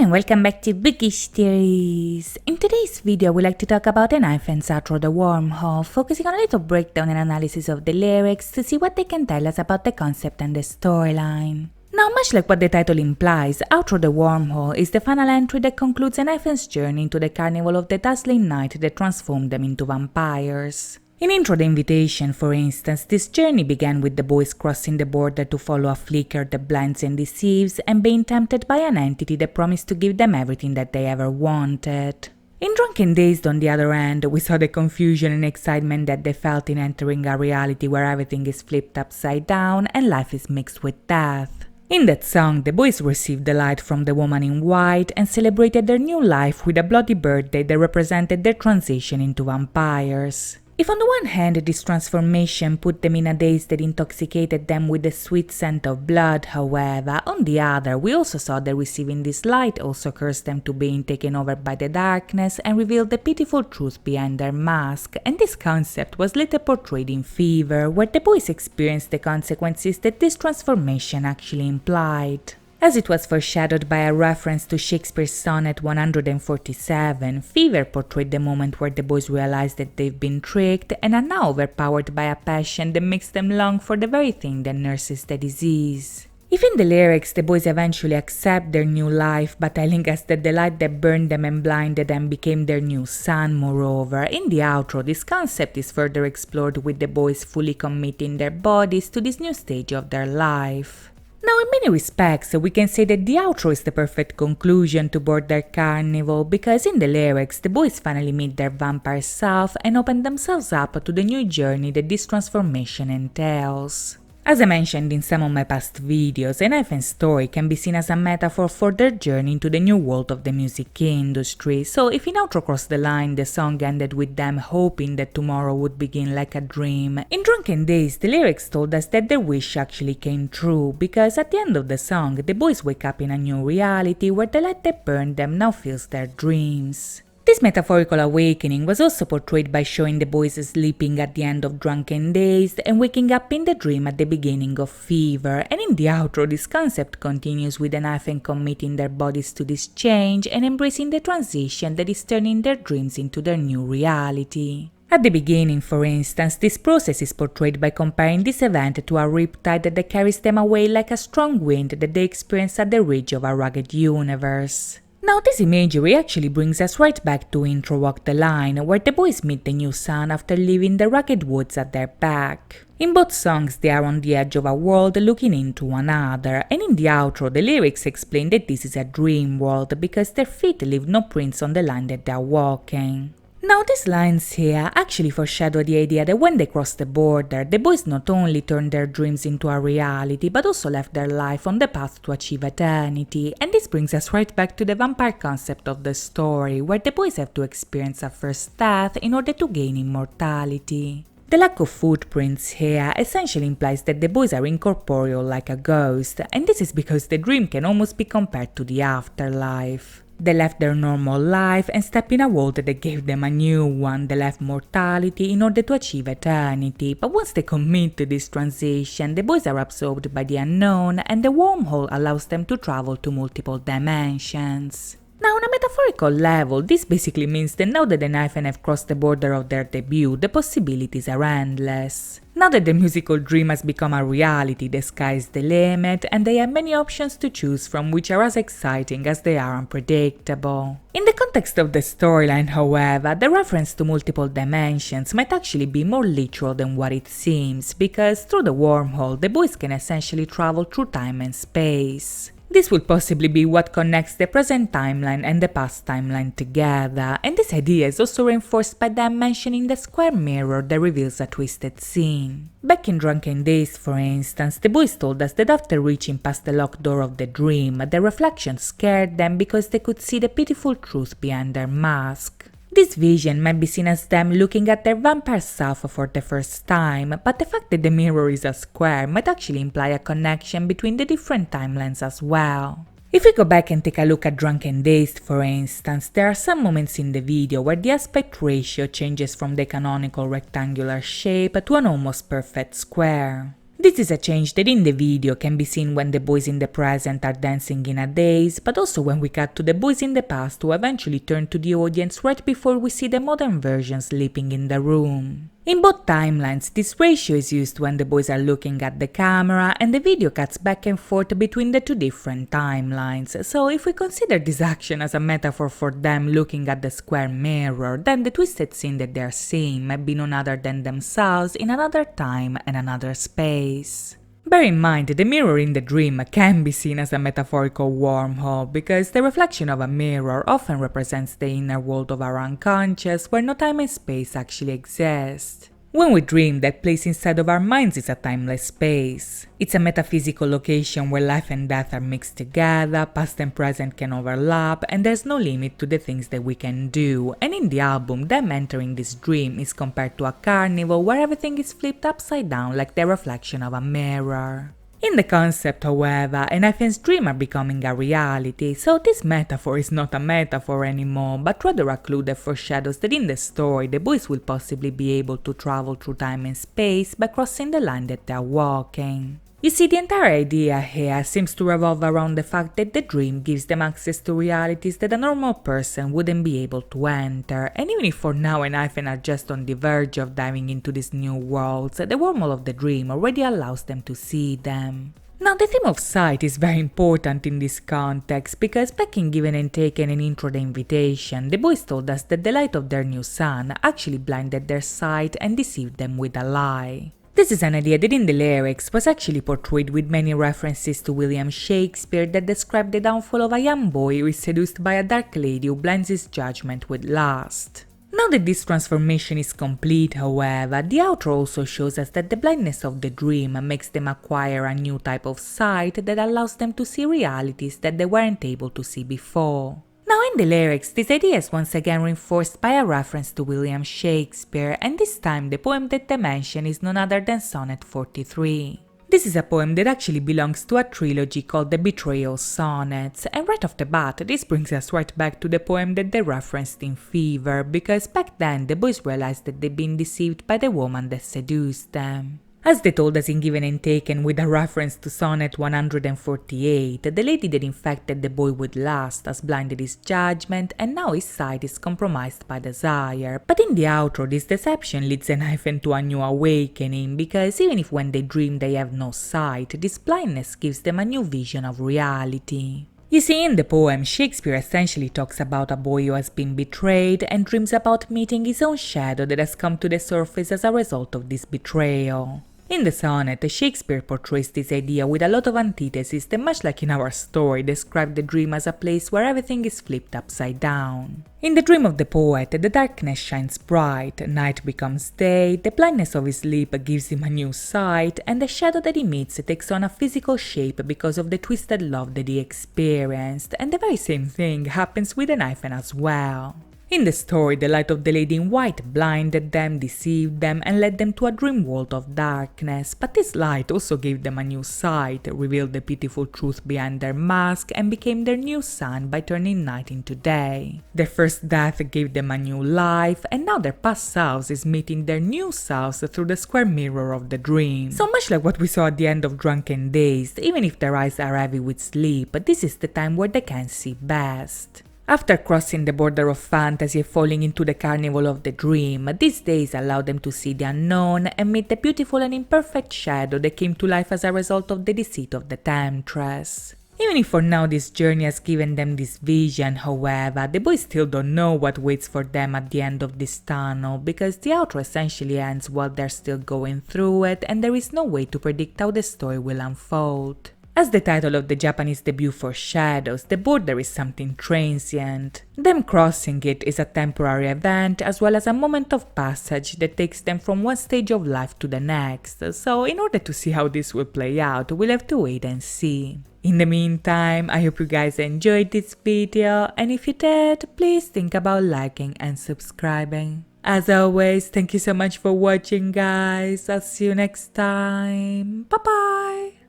and welcome back to Bookish theories. In today's video, I would like to talk about ENHYPEN's outro, The Wormhole, focusing on a little breakdown and analysis of the lyrics to see what they can tell us about the concept and the storyline. Now, much like what the title implies, outro The Wormhole is the final entry that concludes ENHYPEN's journey into the carnival of the dazzling night that transformed them into vampires. In Intro the Invitation, for instance, this journey began with the boys crossing the border to follow a flicker that blinds and deceives and being tempted by an entity that promised to give them everything that they ever wanted. In Drunken Dazed, on the other hand, we saw the confusion and excitement that they felt in entering a reality where everything is flipped upside down and life is mixed with death. In that song, the boys received the light from the woman in white and celebrated their new life with a bloody birthday that represented their transition into vampires. If on the one hand this transformation put them in a daze that intoxicated them with the sweet scent of blood, however, on the other we also saw that receiving this light also cursed them to being taken over by the darkness and revealed the pitiful truth behind their mask, and this concept was later portrayed in Fever, where the boys experienced the consequences that this transformation actually implied. As it was foreshadowed by a reference to Shakespeare's sonnet 147, Fever portrayed the moment where the boys realize that they've been tricked and are now overpowered by a passion that makes them long for the very thing that nurses the disease. If in the lyrics the boys eventually accept their new life by telling us that the light that burned them and blinded them became their new sun, moreover, in the outro this concept is further explored with the boys fully committing their bodies to this new stage of their life. Now, in many respects, we can say that the outro is the perfect conclusion to Border Carnival because in the lyrics, the boys finally meet their vampire self and open themselves up to the new journey that this transformation entails. As I mentioned in some of my past videos, ENHYPEN's story can be seen as a metaphor for their journey into the new world of the music industry, so if in Outro Cross the Line the song ended with them hoping that tomorrow would begin like a dream, in Drunken Days the lyrics told us that their wish actually came true, because at the end of the song the boys wake up in a new reality where the light that burned them now fills their dreams. This metaphorical awakening was also portrayed by showing the boys sleeping at the end of Drunken Days and waking up in the dream at the beginning of Fever, and in the outro this concept continues with ENHYPEN committing their bodies to this change and embracing the transition that is turning their dreams into their new reality. At the beginning, for instance, this process is portrayed by comparing this event to a riptide that carries them away like a strong wind that they experience at the ridge of a rugged universe. Now, this imagery actually brings us right back to Intro Walk the Line, where the boys meet the new sun after leaving the rugged woods at their back. In both songs, they are on the edge of a world looking into one another, and in the outro, the lyrics explain that this is a dream world because their feet leave no prints on the line that they are walking. Now, these lines here actually foreshadow the idea that when they crossed the border, the boys not only turned their dreams into a reality, but also left their life on the path to achieve eternity, and this brings us right back to the vampire concept of the story, where the boys have to experience a first death in order to gain immortality. The lack of footprints here essentially implies that the boys are incorporeal like a ghost, and this is because the dream can almost be compared to the afterlife. They left their normal life and stepped in a world that gave them a new one. They left mortality in order to achieve eternity, but once they commit to this transition, the boys are absorbed by the unknown and the wormhole allows them to travel to multiple dimensions. Now, on a metaphorical level, this basically means that now that the ENHYPEN have crossed the border of their debut, the possibilities are endless. Now that the musical dream has become a reality, the sky is the limit, and they have many options to choose from which are as exciting as they are unpredictable. In the context of the storyline, however, the reference to multiple dimensions might actually be more literal than what it seems, because through the wormhole, the boys can essentially travel through time and space. This would possibly be what connects the present timeline and the past timeline together, and this idea is also reinforced by them mentioning the square mirror that reveals a twisted scene. Back in Drunken Days, for instance, the boys told us that after reaching past the locked door of the dream, the reflection scared them because they could see the pitiful truth behind their mask. This vision might be seen as them looking at their vampire self for the first time, but the fact that the mirror is a square might actually imply a connection between the different timelines as well. If we go back and take a look at Drunken Days, for instance, there are some moments in the video where the aspect ratio changes from the canonical rectangular shape to an almost perfect square. This is a change that in the video can be seen when the boys in the present are dancing in a daze, but also when we cut to the boys in the past who eventually turn to the audience right before we see the modern version sleeping in the room. In both timelines, this ratio is used when the boys are looking at the camera and the video cuts back and forth between the two different timelines, so if we consider this action as a metaphor for them looking at the square mirror, then the twisted scene that they are seeing might be none other than themselves in another time and another space. Bear in mind, the mirror in the dream can be seen as a metaphorical wormhole because the reflection of a mirror often represents the inner world of our unconscious where no time and space actually exist. When we dream, that place inside of our minds is a timeless space. It's a metaphysical location where life and death are mixed together, past and present can overlap, and there's no limit to the things that we can do. And in the album, them entering this dream is compared to a carnival where everything is flipped upside down like the reflection of a mirror. In the concept, however, ENHYPEN's dreams are becoming a reality, so this metaphor is not a metaphor anymore, but rather a clue that foreshadows that in the story the boys will possibly be able to travel through time and space by crossing the line that they are walking. You see, the entire idea here seems to revolve around the fact that the dream gives them access to realities that a normal person wouldn't be able to enter, and even if for now ENHYPEN are just on the verge of diving into these new worlds, the wormhole of the dream already allows them to see them. Now, the theme of sight is very important in this context because back in Given and Taken and Intro the Invitation, the boys told us that the light of their new sun actually blinded their sight and deceived them with a lie. This is an idea that in the lyrics was actually portrayed with many references to William Shakespeare that described the downfall of a young boy who is seduced by a dark lady who blinds his judgment with lust. Now that this transformation is complete, however, the outro also shows us that the blindness of the dream makes them acquire a new type of sight that allows them to see realities that they weren't able to see before. Now in the lyrics, this idea is once again reinforced by a reference to William Shakespeare, and this time the poem that they mention is none other than Sonnet 43. This is a poem that actually belongs to a trilogy called the Betrayal Sonnets, and right off the bat, this brings us right back to the poem that they referenced in Fever, because back then the boys realized that they'd been deceived by the woman that seduced them. As they told us in Given and Taken with a reference to Sonnet 148, the lady that infected the boy with lust has blinded his judgment and now his sight is compromised by desire. But in the outro, this deception leads ENHYPEN to a new awakening because even if when they dream they have no sight, this blindness gives them a new vision of reality. You see, in the poem, Shakespeare essentially talks about a boy who has been betrayed and dreams about meeting his own shadow that has come to the surface as a result of this betrayal. In the sonnet, Shakespeare portrays this idea with a lot of antithesis that, much like in our story, describe the dream as a place where everything is flipped upside down. In the dream of the poet, the darkness shines bright, night becomes day, the blindness of his sleep gives him a new sight, and the shadow that he meets takes on a physical shape because of the twisted love that he experienced, and the very same thing happens with ENHYPEN as well. In the story, the light of the lady in white blinded them, deceived them, and led them to a dream world of darkness, but this light also gave them a new sight, revealed the pitiful truth behind their mask, and became their new sun by turning night into day. Their first death gave them a new life, and now their past selves is meeting their new selves through the square mirror of the dream. So much like what we saw at the end of Drunken Days, even if their eyes are heavy with sleep, this is the time where they can see best. After crossing the border of fantasy and falling into the carnival of the dream, these days allow them to see the unknown and meet the beautiful and imperfect shadow that came to life as a result of the deceit of the temptress. Even if for now this journey has given them this vision, however, the boys still don't know what waits for them at the end of this tunnel because the outro essentially ends while they're still going through it and there is no way to predict how the story will unfold. As the title of the Japanese debut foreshadows, the border is something transient. Them crossing it is a temporary event as well as a moment of passage that takes them from one stage of life to the next, so in order to see how this will play out, we'll have to wait and see. In the meantime, I hope you guys enjoyed this video, and if you did, please think about liking and subscribing. As always, thank you so much for watching guys, I'll see you next time, bye bye!